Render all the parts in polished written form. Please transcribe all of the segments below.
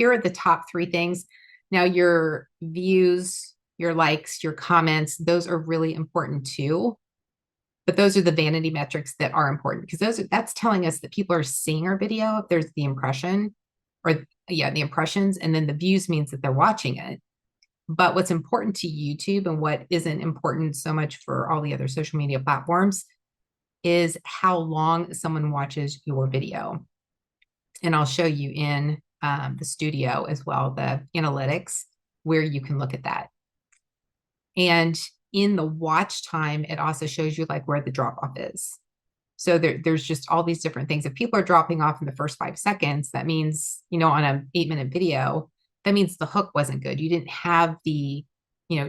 here are the top three things. Now, your views, your likes, your comments, those are really important too. But those are the vanity metrics that are important because that's telling us that people are seeing our video. If there's the impression or yeah, the impressions, and then the views means that they're watching it. But what's important to YouTube and what isn't important so much for all the other social media platforms is how long someone watches your video. And I'll show you in the studio as well, the analytics, where you can look at that. And in the watch time, it also shows you like where the drop off is. So there's just all these different things. If people are dropping off in the first 5 seconds, that means, on an 8-minute video, that means the hook wasn't good. You didn't have the,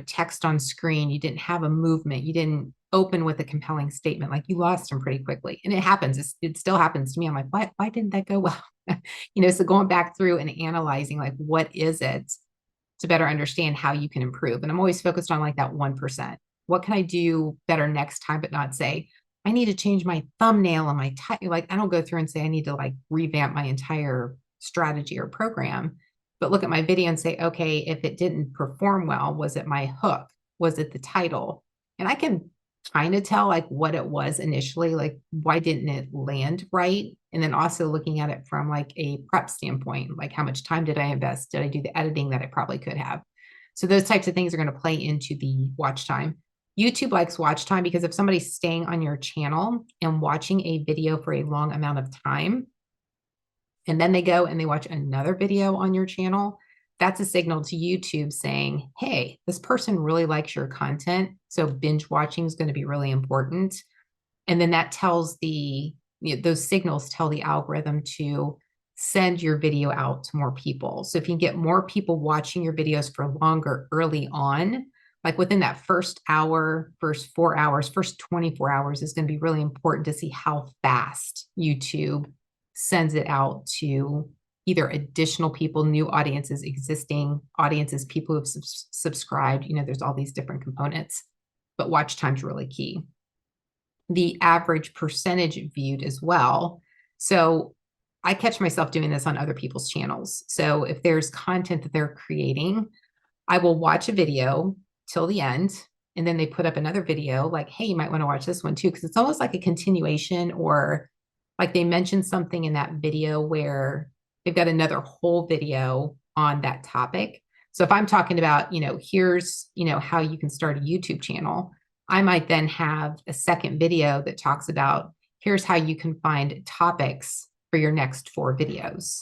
text on screen. You didn't have a movement. You didn't open with a compelling statement. Like you lost them pretty quickly. And it happens. It still happens to me. I'm like, why didn't that go well? So going back through and analyzing like, what is it to better understand how you can improve? And I'm always focused on like that 1%. What can I do better next time, but not say, I need to change my thumbnail and my title. Like, I don't go through and say, I need to like revamp my entire strategy or program, but look at my video and say, okay, if it didn't perform well, was it my hook? Was it the title? And I can kind of tell like what it was initially, like why didn't it land right? And then also looking at it from like a prep standpoint, like how much time did I invest? Did I do the editing that I probably could have? So those types of things are going to play into the watch time. YouTube likes watch time because if somebody's staying on your channel and watching a video for a long amount of time, and then they go and they watch another video on your channel, that's a signal to YouTube saying, hey, this person really likes your content. So binge watching is going to be really important. And then that tells those signals tell the algorithm to send your video out to more people. So if you can get more people watching your videos for longer early on, like within that first hour, first 4 hours, first 24 hours is going to be really important to see how fast YouTube sends it out to either additional people, new audiences, existing audiences, people who have subscribed. There's all these different components, but watch time's really key. The average percentage viewed as well. So I catch myself doing this on other people's channels. So if there's content that they're creating, I will watch a video till the end, and then they put up another video like, hey, you might want to watch this one too, because it's almost like a continuation, or like they mentioned something in that video where they've got another whole video on that topic. So if I'm talking about, here's, how you can start a YouTube channel, I might then have a second video that talks about here's how you can find topics for your next 4 videos.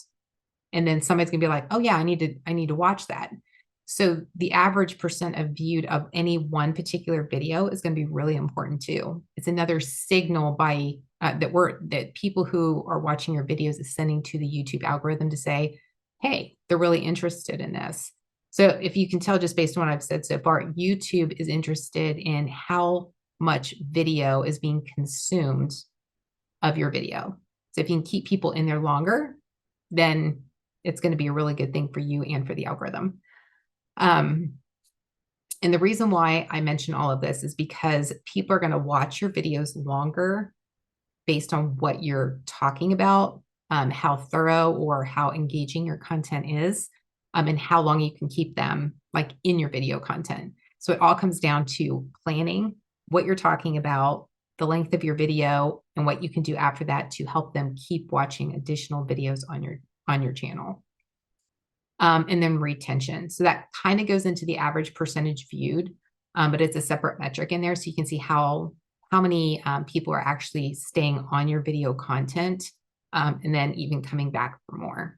And then somebody's gonna be like, oh yeah, I need to watch that. So the average percent of viewed of any one particular video is going to be really important too. It's another signal by that people who are watching your videos is sending to the YouTube algorithm to say, hey, they're really interested in this. So if you can tell just based on what I've said so far, YouTube is interested in how much video is being consumed of your video. So if you can keep people in there longer, then it's going to be a really good thing for you and for the algorithm. And the reason why I mention all of this is because people are going to watch your videos longer based on what you're talking about, how thorough or how engaging your content is, and how long you can keep them like in your video content. So it all comes down to planning what you're talking about, the length of your video, and what you can do after that to help them keep watching additional videos on your channel. And then retention. So that kind of goes into the average percentage viewed, but it's a separate metric in there. So you can see how many people are actually staying on your video content, and then even coming back for more.